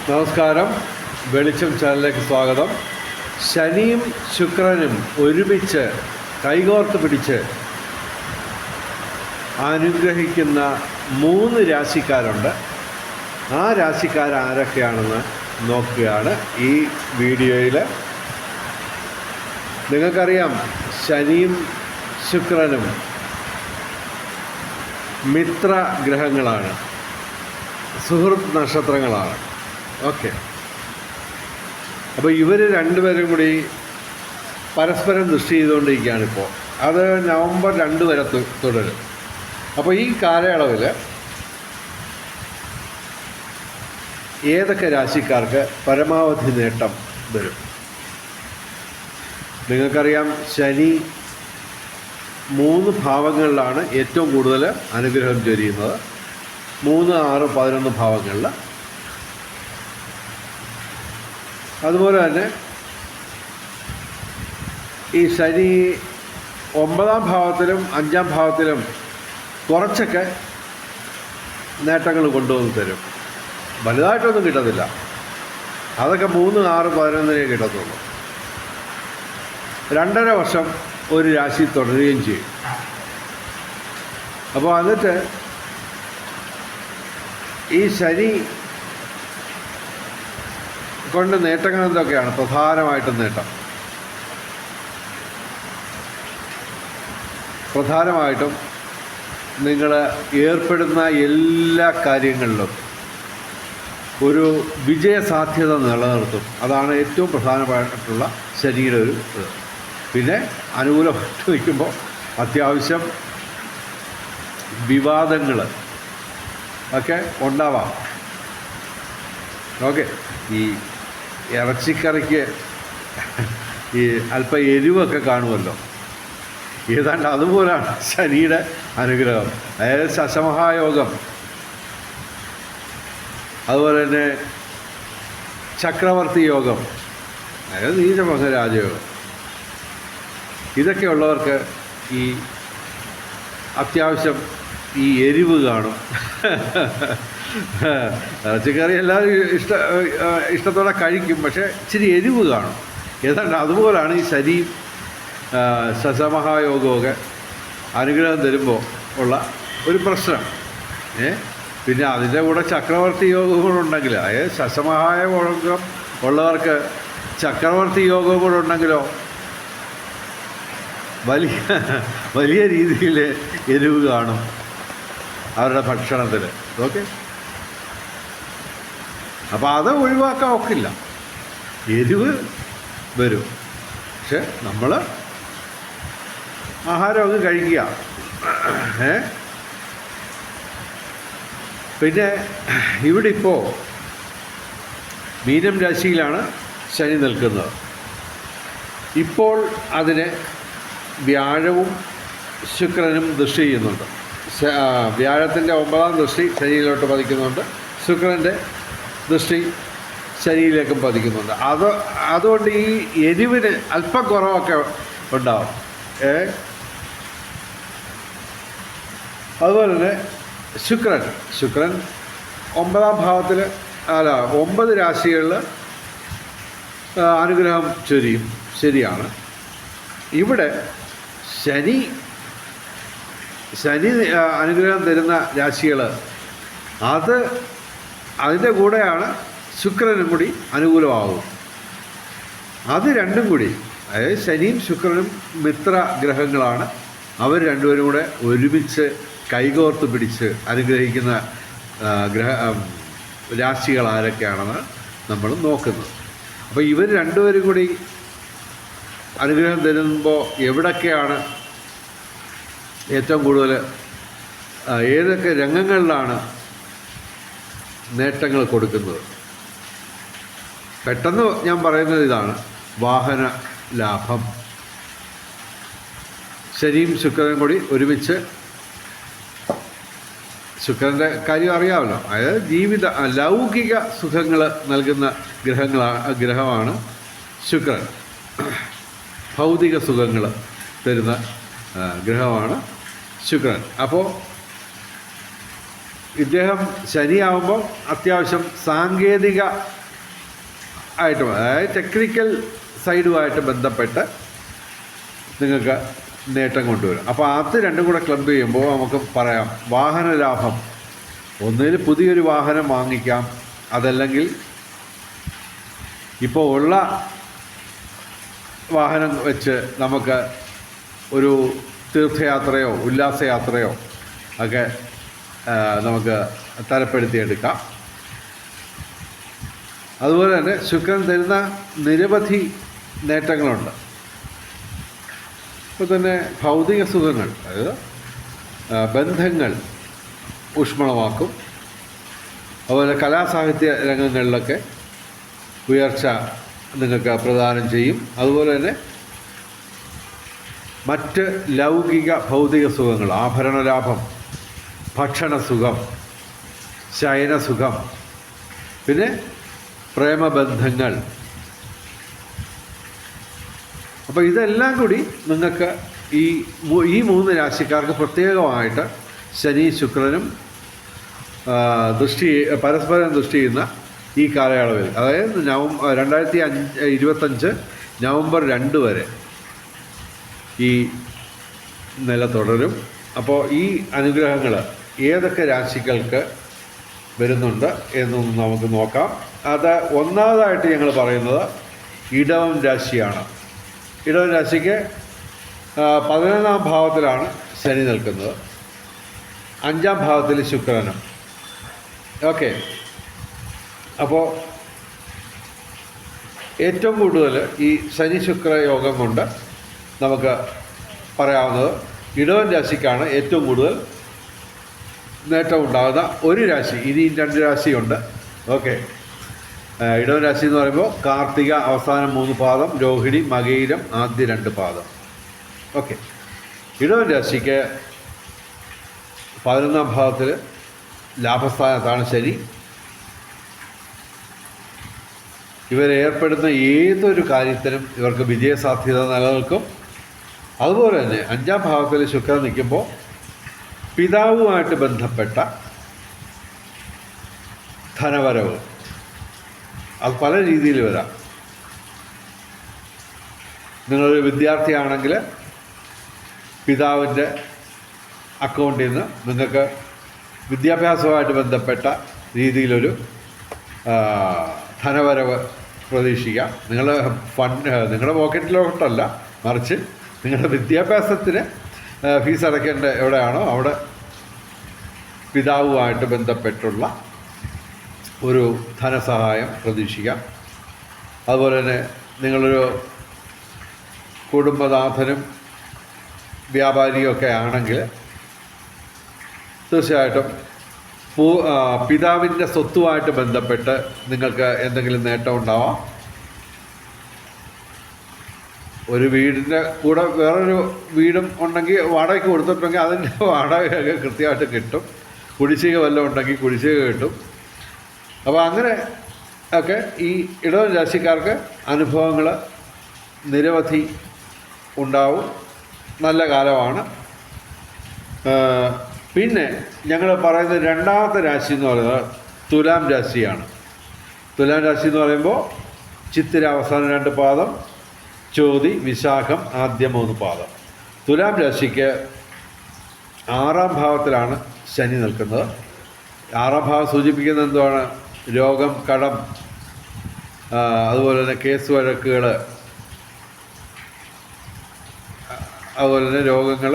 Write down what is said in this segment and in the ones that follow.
നമസ്കാരം. വെളിച്ചം ചാനലിലേക്ക് സ്വാഗതം. ശനിയും ശുക്രനും ഒരുമിച്ച് കൈകോർത്ത് പിടിച്ച് അനുഗ്രഹിക്കുന്ന 3 രാശിക്കാരുണ്ട്. ആ രാശിക്കാരാരൊക്കെയാണെന്ന് നോക്കുകയാണ് ഈ വീഡിയോയിൽ. നിങ്ങൾക്കറിയാം, ശനിയും ശുക്രനും മിത്ര ഗ്രഹങ്ങളാണ്, സുഹൃത്ത് നക്ഷത്രങ്ങളാണ്. ഓക്കെ, അപ്പോൾ ഇവർ രണ്ടുപേരും കൂടി പരസ്പരം ദൃഷ്ടി ചെയ്തുകൊണ്ടിരിക്കുകയാണ് ഇപ്പോൾ. അത് നവംബർ 2 വരെ തുടരും. അപ്പോൾ ഈ കാലയളവിൽ ഏതൊക്കെ രാശിക്കാർക്ക് പരമാവധി നേട്ടം വരും? നിങ്ങൾക്കറിയാം, ശനി 3 ഭാവങ്ങളിലാണ് ഏറ്റവും കൂടുതൽ അനുഗ്രഹം ചൊരിയുന്നത്. 3, 6, 11 ഭാവങ്ങളിൽ. അതുപോലെ തന്നെ ഈ ശനി 9ാം ഭാവത്തിലും 5ാം ഭാവത്തിലും കുറച്ചൊക്കെ നേട്ടങ്ങൾ കൊണ്ടുവന്ന് തരും. വലുതായിട്ടൊന്നും കിട്ടത്തില്ല. അതൊക്കെ 3, 6, 11 കിട്ടത്തുള്ളൂ. 2.5 വർഷം ഒരു രാശി തുടരുകയും ചെയ്യും. അപ്പോൾ എന്നിട്ട് ഈ ശനി കൊണ്ട് നേട്ടങ്ങൾ എന്തൊക്കെയാണ്? പ്രധാനമായിട്ടും നിങ്ങൾ ഏർപ്പെടുന്ന എല്ലാ കാര്യങ്ങളിലും ഒരു വിജയസാധ്യത നിലനിർത്തും. അതാണ് ഏറ്റവും പ്രധാനമായിട്ടുള്ള ശനിയുടെ ഒരു ഇത്. പിന്നെ അനുകൂലമായിട്ട് നിൽക്കുമ്പോൾ അത്യാവശ്യം വിവാദങ്ങൾ ഒക്കെ ഉണ്ടാവാം. ഓക്കെ, ഈ ഇറച്ചിക്കറിക്ക് ഈ അല്പം എരിവൊക്കെ കാണുമല്ലോ, ഏതാണ്ട് അതുപോലാണ് ശനിയുടെ അനുഗ്രഹം. അതായത് ശശമഹായോഗം, അതുപോലെ തന്നെ ചക്രവർത്തി യോഗം, അതായത് നീചഭംഗ രാജയോഗം. ഇതൊക്കെ ഉള്ളവർക്ക് ഈ അത്യാവശ്യം ഈ എരിവ് കാണും. ഇറച്ചിക്കറി എല്ലാവരും ഇഷ്ടത്തോടെ കഴിക്കും, പക്ഷേ ഇച്ചിരി എരിവ് കാണും. ഏതാണ്ട് അതുപോലാണ് ഈ ശനി ശശമഹായോഗമൊക്കെ അനുഗ്രഹം തരുമ്പോൾ ഉള്ള ഒരു പ്രശ്നം. പിന്നെ അതിൻ്റെ കൂടെ ചക്രവർത്തി യോഗം കൂടെ ഉണ്ടെങ്കിൽ, അതായത് ശശമഹായോഗം ഉള്ളവർക്ക് ചക്രവർത്തി യോഗം കൂടെ ഉണ്ടെങ്കിലോ വലിയ രീതിയിൽ എരിവ് കാണും അവരുടെ ഭക്ഷണത്തിൽ. ഓക്കെ, അപ്പോൾ അത് ഒഴിവാക്കാൻ ഒക്കില്ല, എരിവ് വരും. പക്ഷെ നമ്മൾ ആഹാരമൊക്കെ കഴിക്കുക. പിന്നെ ഇവിടെ ഇപ്പോൾ മീനം രാശിയിലാണ് ശനി നിൽക്കുന്നത്. ഇപ്പോൾ അതിന് വ്യാഴവും ശുക്രനും ദൃഷ്ടി ചെയ്യുന്നുണ്ട്. വ്യാഴത്തിൻ്റെ 9ാം ദൃഷ്ടി ശനിയിലോട്ട് പതിക്കുന്നുണ്ട്. ശുക്രൻ്റെ ദൃഷ്ടി ശനിയിലേക്കും പതിക്കുന്നുണ്ട്. അതുകൊണ്ട് ഈ എരിവിന് അല്പം കുറവൊക്കെ ഉണ്ടാവും. അതുപോലെ തന്നെ ശുക്രൻ 9ാം ഭാവത്തിൽ 9 രാശികളിൽ അനുഗ്രഹം ചൊരിയും. ശരിയാണ്. ഇവിടെ ശനി അനുഗ്രഹം തരുന്ന രാശികൾ, അതിൻ്റെ കൂടെയാണ് ശുക്രനും കൂടി അനുകൂലമാകും. അത് രണ്ടും കൂടി, അതായത് ശനിയും ശുക്രനും മിത്ര ഗ്രഹങ്ങളാണ്. അവർ രണ്ടുപേരും കൂടെ ഒരുമിച്ച് കൈകോർത്ത് പിടിച്ച് അനുഗ്രഹിക്കുന്ന രാശികൾ ആരൊക്കെയാണെന്ന് നമ്മൾ നോക്കുന്നത്. അപ്പോൾ ഇവർ രണ്ടുപേരും കൂടി അനുഗ്രഹം തരുമ്പോൾ എവിടൊക്കെയാണ് ഏറ്റവും കൂടുതൽ, ഏതൊക്കെ രംഗങ്ങളിലാണ് നേട്ടങ്ങൾ കൊടുക്കുന്നത്? പെട്ടെന്ന് ഞാൻ പറയുന്നത് ഇതാണ്: വാഹന ലാഭം. ശനിയും ശുക്രനും കൂടി ഒരുമിച്ച്, ശുക്രൻ്റെ കാര്യം അറിയാമല്ലോ, അതായത് ലൗകിക സുഖങ്ങൾ നൽകുന്ന ഗ്രഹമാണ് ശുക്രൻ. ഭൗതിക സുഖങ്ങൾ തരുന്ന ഗ്രഹമാണ് ശുക്രൻ. അപ്പോൾ ഇദ്ദേഹം ശനിയാവുമ്പോൾ അത്യാവശ്യം സാങ്കേതിക ആയിട്ടും അതായത് ടെക്നിക്കൽ സൈഡുമായിട്ട് ബന്ധപ്പെട്ട് നിങ്ങൾക്ക് നേട്ടം കൊണ്ടുവരും. അപ്പോൾ അത് രണ്ടും കൂടെ ക്ലബ് ചെയ്യുമ്പോൾ നമുക്ക് പറയാം വാഹന ലാഭം. ഒന്നിൽ പുതിയൊരു വാഹനം വാങ്ങിക്കാം, അതല്ലെങ്കിൽ ഇപ്പോൾ ഉള്ള വാഹനം വെച്ച് നമുക്ക് ഒരു തീർത്ഥയാത്രയോ ഉല്ലാസയാത്രയോ ഒക്കെ നമുക്ക് തരപ്പെടുത്തിയെടുക്കാം. അതുപോലെ തന്നെ ശുക്രൻ തരുന്ന നിരവധി നേട്ടങ്ങളുണ്ട്. ഇപ്പോൾ തന്നെ ഭൗതിക സുഖങ്ങൾ, അതായത് ബന്ധങ്ങൾ ഊഷ്മളമാക്കും. അതുപോലെ കലാസാഹിത്യ രംഗങ്ങളിലൊക്കെ ഉയർച്ച നിങ്ങൾക്ക് പ്രദാനം ചെയ്യും. അതുപോലെ തന്നെ മറ്റ് ലൗകിക ഭൗതിക സുഖങ്ങൾ, ആഭരണ ലാഭം, ഭക്ഷണസുഖം, ശയനസുഖം, പിന്നെ പ്രേമബന്ധങ്ങൾ. അപ്പോൾ ഇതെല്ലാം കൂടി നിങ്ങൾക്ക് ഈ മൂന്ന് രാശിക്കാർക്ക് പ്രത്യേകമായിട്ട് ശനി ശുക്രനും പരസ്പരം ദൃഷ്ടി ചെയ്യുന്ന ഈ കാലയളവിൽ, അതായത് 2025 നവംബർ 2 വരെ ഈ നില തുടരും. അപ്പോൾ ഈ അനുഗ്രഹങ്ങൾ ഏതൊക്കെ രാശികൾക്ക് വരുന്നുണ്ട് എന്നൊന്ന് നമുക്ക് നോക്കാം. അത് ഒന്നാമതായിട്ട് ഞങ്ങൾ പറയുന്നത് ഇടവം രാശിയാണ്. ഇടവം രാശിക്ക് 11ാം ഭാവത്തിലാണ് ശനി നിൽക്കുന്നത്, 5ാം ഭാവത്തിൽ ശുക്രനും. ഓക്കെ, അപ്പോൾ ഏറ്റവും കൂടുതൽ ഈ ശനി ശുക്ര യോഗം കൊണ്ട് നമുക്ക് പറയാവുന്നത് ഇടവൻ രാശിക്കാണ് ഏറ്റവും കൂടുതൽ നേട്ടം ഉണ്ടാകുന്ന ഒരു രാശി. ഇനിയും 2 രാശിയുണ്ട്. ഓക്കെ, ഇടവൻ രാശി എന്ന് പറയുമ്പോൾ കാർത്തിക അവസാനം 3 പാദം, രോഹിണി മകയിരം ആദ്യ 2 പാദം. ഓക്കെ, ഇടവൻ രാശിക്ക് 11ാം ഭാവത്തിൽ ലാഭസ്ഥാനത്താണ് ശനി. ഇവരേർപ്പെടുന്ന ഏതൊരു കാര്യത്തിനും ഇവർക്ക് വിജയസാധ്യത നിലനിൽക്കും. അതുപോലെ തന്നെ 5ാം ഭാവത്തിൽ ശുക്രൻ നിൽക്കുമ്പോൾ പിതാവുമായിട്ട് ബന്ധപ്പെട്ട ധനവരവ് അത് പല രീതിയിൽ വരാം. നിങ്ങളൊരു വിദ്യാർത്ഥിയാണെങ്കിൽ പിതാവിൻ്റെ അക്കൗണ്ടിൽ നിന്ന് നിങ്ങൾക്ക് വിദ്യാഭ്യാസവുമായിട്ട് ബന്ധപ്പെട്ട രീതിയിലൊരു ധനവരവ് പ്രതീക്ഷിക്കാം. നിങ്ങളുടെ പോക്കറ്റിലോട്ടല്ല, മറിച്ച് നിങ്ങളുടെ വിദ്യാഭ്യാസത്തിന് ഫീസ് അടയ്ക്കേണ്ട എവിടെയാണോ അവിടെ പിതാവുമായിട്ട് ബന്ധപ്പെട്ടുള്ള ഒരു ധനസഹായം പ്രതീക്ഷിക്കാം. അതുപോലെ തന്നെ നിങ്ങളൊരു കുടുംബനാഥനും വ്യാപാരിയൊക്കെ ആണെങ്കിൽ തീർച്ചയായിട്ടും പിതാവിൻ്റെ സ്വത്തുമായിട്ട് ബന്ധപ്പെട്ട് നിങ്ങൾക്ക് എന്തെങ്കിലും നേട്ടം ഉണ്ടാവാം. ഒരു വീടിൻ്റെ കൂടെ വേറൊരു വീടും ഉണ്ടെങ്കിൽ വാടകയ്ക്ക് കൊടുത്തിട്ടുണ്ടെങ്കിൽ അതിൻ്റെ വാടകയൊക്കെ കൃത്യമായിട്ട് കിട്ടും. കുടിശ്ശിക വല്ലതും ഉണ്ടെങ്കിൽ കുടിശ്ശിക കിട്ടും. അപ്പോൾ അങ്ങനെ ഒക്കെ ഈ ഇടവൻ രാശിക്കാർക്ക് അനുഭവങ്ങൾ നിരവധി ഉണ്ടാവും. നല്ല കാലമാണ്. പിന്നെ ഞങ്ങൾ പറയുന്നത് 2ാമത്തെ രാശി എന്ന് പറയുന്നത് തുലാം രാശിയാണ്. തുലാം രാശി എന്ന് പറയുമ്പോൾ ചിത്തിര അവസാനം 2 പാദം, ചോതി വിശാഖം ആദ്യ 3 പാദം. തുലാം രാശിക്ക് 6ാം ഭാവത്തിലാണ് ശനി നിൽക്കുന്നത്. 6ാം ഭാവം സൂചിപ്പിക്കുന്നത് എന്താണ്? രോഗം, കടം, അതുപോലെ തന്നെ കേസ് വഴക്കുകൾ, അതുപോലെ തന്നെ രോഗങ്ങൾ,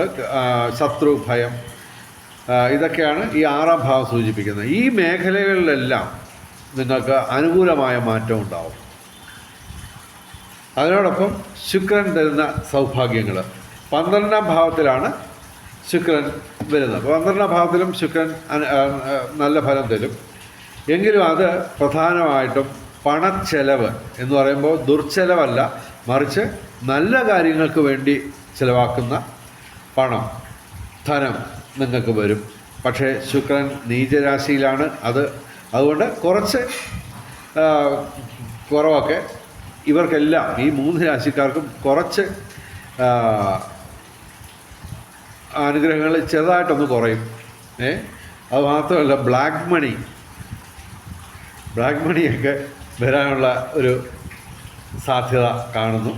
ശത്രു ഭയം, ഇതൊക്കെയാണ് ഈ 6ാം ഭാവം സൂചിപ്പിക്കുന്നത്. ഈ മേഖലകളിലെല്ലാം നിങ്ങൾക്ക് അനുകൂലമായ മാറ്റം ഉണ്ടാവും. അതിനോടൊപ്പം ശുക്രൻ തരുന്ന സൗഭാഗ്യങ്ങൾ 12ാം ഭാവത്തിലാണ് ശുക്രൻ വരുന്നത്. 12ാം ഭാവത്തിലും ശുക്രൻ നല്ല ഫലം തരും. എങ്കിലും അത് പ്രധാനമായിട്ടും പണച്ചെലവ് എന്ന് പറയുമ്പോൾ ദുർച്ചെലവല്ല, മറിച്ച് നല്ല കാര്യങ്ങൾക്ക് വേണ്ടി ചിലവാക്കുന്ന പണം, ധനം നിങ്ങൾക്ക് വരും. പക്ഷേ ശുക്രൻ നീചരാശിയിലാണ്. അതുകൊണ്ട് കുറച്ച് കുറവൊക്കെ ഇവർക്കെല്ലാം, ഈ 3 രാശിക്കാർക്കും കുറച്ച് അനുഗ്രഹങ്ങൾ ചെറുതായിട്ടൊന്ന് കുറയും. അത് മാത്രമല്ല ബ്ലാക്ക് മണിയൊക്കെ വരാനുള്ള ഒരു സാധ്യത കാണുന്നു.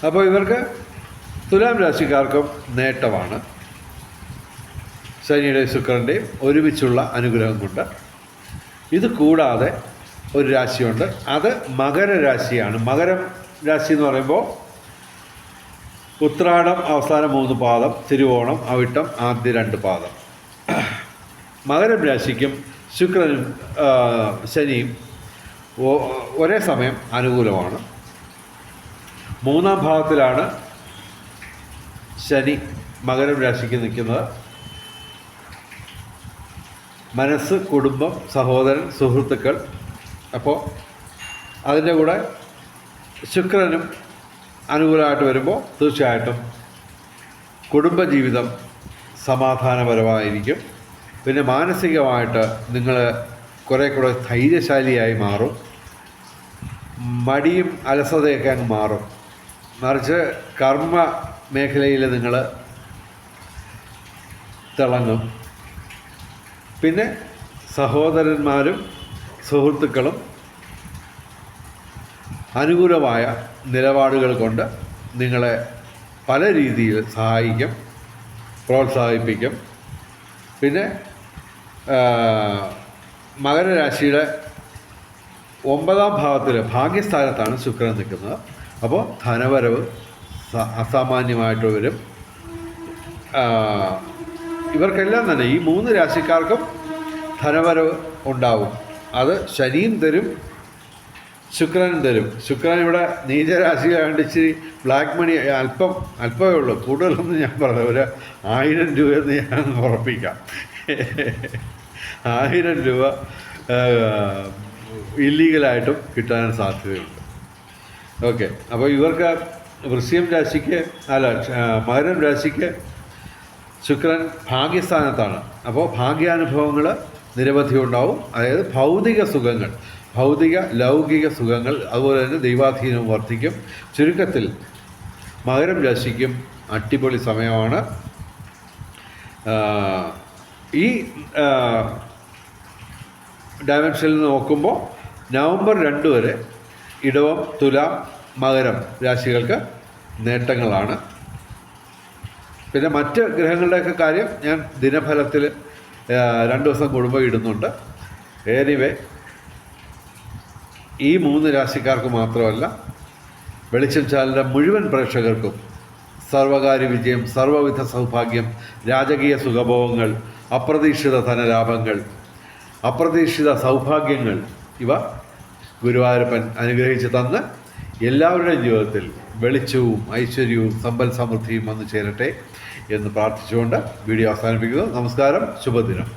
അപ്പോൾ ഇവർക്ക് തുലാം രാശിക്കാർക്കും നേട്ടമാണ്. ശനിയുടെയും ശുക്രൻ്റെയും ഒരുമിച്ചുള്ള അനുഗ്രഹം കൊണ്ട്. ഇത് കൂടാതെ ഒരു രാശിയുണ്ട്, അത് മകരരാശിയാണ്. മകരം രാശി എന്ന് പറയുമ്പോൾ ഉത്രാടം അവസാന 3 പാദം, തിരുവോണം, അവിട്ടം ആദ്യ 2 പാദം. മകരം രാശിക്കും ശുക്രനും ശനിയും ഒരേ സമയം അനുകൂലമാണ്. 3-ാം ഭാവത്തിലാണ് ശനി മകരം രാശിക്ക് നിൽക്കുന്നത്. മനസ്സ്, കുടുംബം, സഹോദരൻ, സുഹൃത്തുക്കൾ. അപ്പോൾ അതിൻ്റെ കൂടെ ശുക്രനും അനുകൂലമായിട്ട് വരുമ്പോൾ തീർച്ചയായിട്ടും കുടുംബജീവിതം സമാധാനപരമായിരിക്കും. പിന്നെ മാനസികമായിട്ട് നിങ്ങൾ കുറേ കൂടെ ധൈര്യശാലിയായി മാറും. മടിയും അലസതയൊക്കെ അങ്ങ് മാറും. മറിച്ച് കർമ്മ മേഖലയിൽ നിങ്ങൾ തിളങ്ങും. പിന്നെ സഹോദരന്മാരും സുഹൃത്തുക്കളും അനുകൂലമായ നിലപാടുകൾ കൊണ്ട് നിങ്ങളെ പല രീതിയിൽ സഹായിക്കും, പ്രോത്സാഹിപ്പിക്കും. പിന്നെ മകരരാശിയുടെ 9-ാം ഭാവത്തിൽ ഭാഗ്യസ്ഥാനത്താണ് ശുക്രൻ നിൽക്കുന്നത്. അപ്പോൾ ധനവരവ് അസാമാന്യമായിട്ട് വരും. ഇവർക്കെല്ലാം തന്നെ ഈ 3 രാശിക്കാർക്കും ധനവരവ് ഉണ്ടാവും. അത് ശനിയും തരും, ശുക്രനും തരും. ശുക്രൻ ഇവിടെ നീചരാശിയായതുകൊണ്ട് ഇച്ചിരി ബ്ലാക്ക് മണി അല്പമേ ഉള്ളൂ, കൂടുതലൊന്നും ഞാൻ പറഞ്ഞു. ഒരു 1000 രൂപയെന്ന് ഞാൻ ഉറപ്പിക്കാം. 1000 രൂപ ഇല്ലീഗലായിട്ടും കിട്ടാൻ സാധ്യതയുണ്ട്. ഓക്കെ, അപ്പോൾ ഇവർക്ക് വൃശ്ചികം രാശിക്ക് മകരം രാശിക്ക് ശുക്രൻ ഭാഗ്യസ്ഥാനത്താണ്. അപ്പോൾ ഭാഗ്യാനുഭവങ്ങൾ നിരവധി ഉണ്ടാവും. അതായത് ഭൗതിക ലൗകിക സുഖങ്ങൾ, അതുപോലെ തന്നെ ദൈവാധീനവും വർദ്ധിക്കും. ചുരുക്കത്തിൽ മകരം രാശിക്കും അടിപൊളി സമയമാണ്. ഈ ഡയമെൻഷനിൽ നോക്കുമ്പോൾ നവംബർ 2 വരെ ഇടവം, തുലാം, മകരം രാശികൾക്ക് നേട്ടങ്ങളാണ്. പിന്നെ മറ്റ് ഗ്രഹങ്ങളുടെയൊക്കെ കാര്യം ഞാൻ ദിനഫലത്തിൽ 2 ദിവസം കൂടുമ്പോൾ ഇടുന്നുണ്ട്. എനിവേ, ഈ 3 രാശിക്കാർക്ക് മാത്രമല്ല, വെളിച്ചം ചാനലിൻ്റെ മുഴുവൻ പ്രേക്ഷകർക്കും സർവകാര്യ വിജയം, സർവ്വവിധ സൗഭാഗ്യം, രാജകീയ സുഖഭോഗങ്ങൾ, അപ്രതീക്ഷിത ധനലാഭങ്ങൾ, അപ്രതീക്ഷിത സൗഭാഗ്യങ്ങൾ ഇവ ഗുരുവായൂരപ്പൻ അനുഗ്രഹിച്ച് തന്ന് എല്ലാവരുടെയും ജീവിതത്തിൽ വെളിച്ചവും ഐശ്വര്യവും സമ്പൽ സമൃദ്ധിയും വന്നു ചേരട്ടെ എന്ന് പ്രാർത്ഥിച്ചുകൊണ്ട് വീഡിയോ അവസാനിപ്പിക്കുന്നു. നമസ്കാരം, ശുഭദിനം.